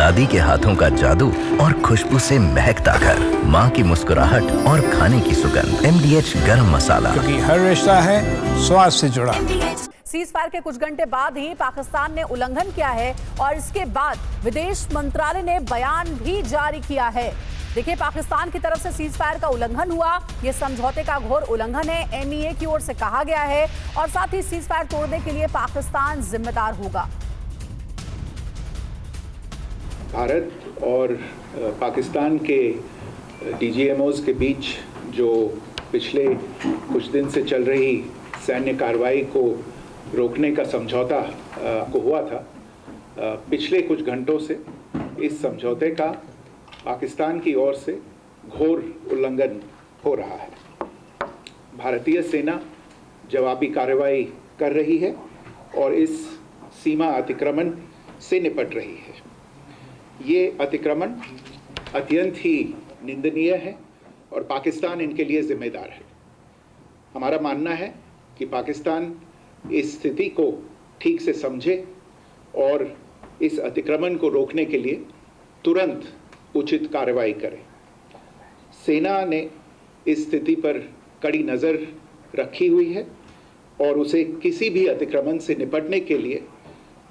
दादी के हाथों का जादू और खुशबू से महकता घर, माँ की मुस्कुराहट और खाने की सुगंध। MDH गरम मसाला, क्योंकि हर रिश्ता है स्वाद से जुड़ा। सीज फायर के कुछ घंटे बाद ही पाकिस्तान ने उल्लंघन किया है और इसके बाद विदेश मंत्रालय ने बयान भी जारी किया है। देखिए, पाकिस्तान की तरफ से सीज फायर का उल्लंघन हुआ, ये समझौते का घोर उल्लंघन है, MEA की ओर से कहा गया है और साथ ही सीज फायर तोड़ने के लिए पाकिस्तान जिम्मेदार होगा। भारत और पाकिस्तान के DGMOs के बीच जो पिछले कुछ दिन से चल रही सैन्य कार्रवाई को रोकने का समझौता को हुआ था, पिछले कुछ घंटों से इस समझौते का पाकिस्तान की ओर से घोर उल्लंघन हो रहा है। भारतीय सेना जवाबी कार्रवाई कर रही है और इस सीमा अतिक्रमण से निपट रही है। ये अतिक्रमण अत्यंत ही निंदनीय है और पाकिस्तान इनके लिए जिम्मेदार है। हमारा मानना है कि पाकिस्तान इस स्थिति को ठीक से समझे और इस अतिक्रमण को रोकने के लिए तुरंत उचित कार्रवाई करे। सेना ने इस स्थिति पर कड़ी नज़र रखी हुई है और उसे किसी भी अतिक्रमण से निपटने के लिए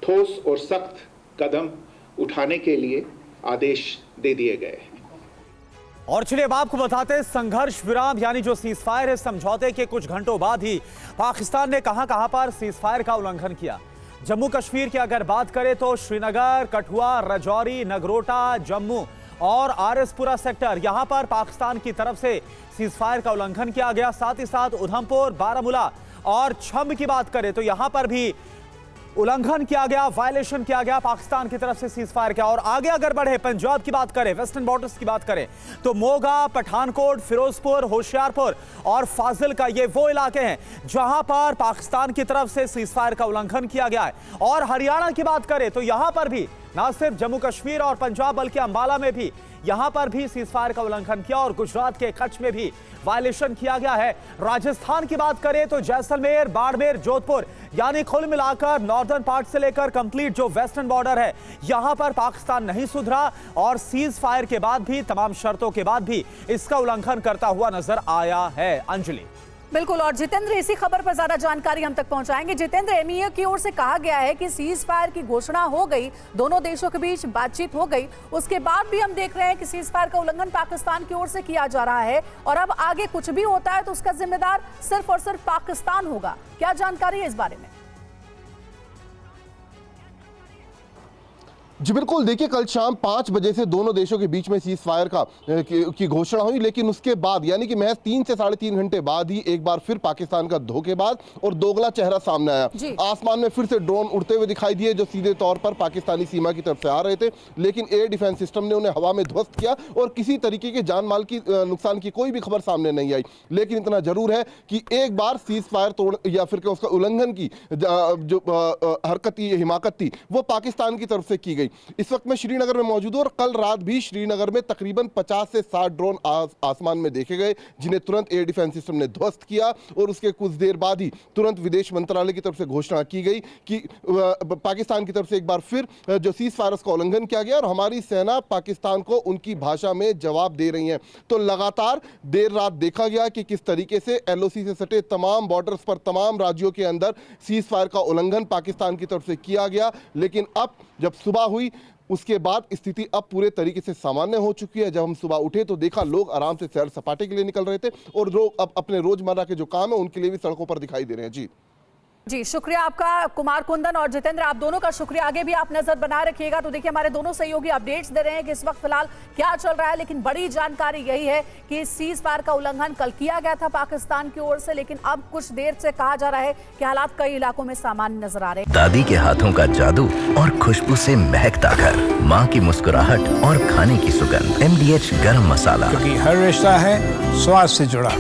ठोस और सख्त कदम उठाने के लिए आदेश दे दिए गए हैं। और चलिए अब आपको बताते हैं, संघर्ष विराम यानी जो सीज फायर है, समझौते के कुछ घंटों बाद ही पाकिस्तान ने कहां पर सीज फायर का उल्लंघन किया। जम्मू कश्मीर की अगर बात करें तो श्रीनगर, कठुआ, राजौरी, नगरोटा, जम्मू और आरएसपुरा सेक्टर, यहां पर पाकिस्तान की तरफ से सीज फायर का उल्लंघन किया गया। साथ ही साथ उधमपुर, बारामूला और छम्ब की बात करें तो यहां पर भी उल्लंघन किया गया, वायलेशन किया गया पाकिस्तान की तरफ से सीज फायर का। और आगे अगर बढ़े, पंजाब की बात करें, वेस्टर्न बॉर्डर्स की बात करें तो मोगा, पठानकोट, फिरोजपुर, होशियारपुर और फाजिल का ये वो इलाके हैं जहां पर पाकिस्तान की तरफ से सीज फायर का उल्लंघन किया गया है। और हरियाणा की बात करें तो यहां पर भी ना सिर्फ जम्मू कश्मीर और पंजाब बल्कि अंबाला में भी यहां पर भी सीज फायर का उल्लंघन किया और गुजरात के कच्छ में भी वायलेशन किया गया है। राजस्थान की बात करें तो जैसलमेर, बाड़मेर, जोधपुर यानी कुल मिलाकर नॉर्दर्न पार्ट से लेकर कंप्लीट जो वेस्टर्न बॉर्डर है, यहां पर पाकिस्तान नहीं सुधरा और सीज फायर के बाद भी, तमाम शर्तों के बाद भी इसका उल्लंघन करता हुआ नजर आया है। अंजलि। बिल्कुल, और जितेंद्र इसी खबर पर ज्यादा जानकारी हम तक पहुंचाएंगे। जितेंद्र, MEA की ओर से कहा गया है कि सीज फायर की घोषणा हो गई, दोनों देशों के बीच बातचीत हो गई, उसके बाद भी हम देख रहे हैं कि सीज फायर का उल्लंघन पाकिस्तान की ओर से किया जा रहा है और अब आगे कुछ भी होता है तो उसका जिम्मेदार सिर्फ और सिर्फ पाकिस्तान होगा। क्या जानकारी है इस बारे में? जी बिल्कुल, देखिए कल शाम 5 बजे से दोनों देशों के बीच में सीज फायर की घोषणा हुई, लेकिन उसके बाद यानी कि महज 3 से 3.5 घंटे बाद ही एक बार फिर पाकिस्तान का धोखेबाज और दोगला चेहरा सामने आया। आसमान में फिर से ड्रोन उड़ते हुए दिखाई दिए जो सीधे तौर पर पाकिस्तानी सीमा की तरफ से आ रहे थे, लेकिन एयर डिफेंस सिस्टम ने उन्हें हवा में ध्वस्त किया और किसी तरीके के जान माल की नुकसान की कोई भी खबर सामने नहीं आई। लेकिन इतना जरूर है कि एक बार सीज फायर तोड़ या फिर उसका उल्लंघन की जो हरकत थी, हिमाकत थी, वो पाकिस्तान की तरफ से की गई। इस वक्त मैं श्रीनगर में मौजूद हूं और कल रात भी श्रीनगर में तकरीबन 50 से 60 ड्रोन आसमान में देखे गए, जिन्हें तुरंत एयर डिफेंस सिस्टम ने ध्वस्त किया और उसके कुछ देर बाद ही तुरंत विदेश मंत्रालय की तरफ से घोषणा की गई कि पाकिस्तान की तरफ से एक बार फिर जो सीज फायर का उल्लंघन किया गया और हमारी सेना पाकिस्तान को उनकी भाषा में जवाब दे रही है। तो लगातार देर रात देखा गया कि किस तरीके से LOC से सटे तमाम बॉर्डर्स पर, तमाम राज्यों के अंदर सीज फायर का उल्लंघन पाकिस्तान की तरफ से किया गया। लेकिन अब जब सुबह हुई उसके बाद स्थिति अब पूरे तरीके से सामान्य हो चुकी है। जब हम सुबह उठे तो देखा लोग आराम से सैर सपाटे के लिए निकल रहे थे और लोग अब अपने रोजमर्रा के जो काम है उनके लिए भी सड़कों पर दिखाई दे रहे हैं। जी शुक्रिया आपका कुमार कुंदन और जितेंद्र, आप दोनों का शुक्रिया। आगे भी आप नजर बनाए रखिएगा। तो देखिए, हमारे दोनों सहयोगी अपडेट्स दे रहे हैं कि इस वक्त फिलहाल क्या चल रहा है, लेकिन बड़ी जानकारी यही है कि सीज फायर का उल्लंघन कल किया गया था पाकिस्तान की ओर से, लेकिन अब कुछ देर से कहा जा रहा है कि हालात कई इलाकों में सामान्य नजर आ रहे हैं। दादी के हाथों का जादू और खुशबू से महकता घर, माँ की मुस्कुराहट और खाने की सुगंध। MDH गरम मसाला, क्योंकि हर रिश्ता है स्वाद से जुड़ा।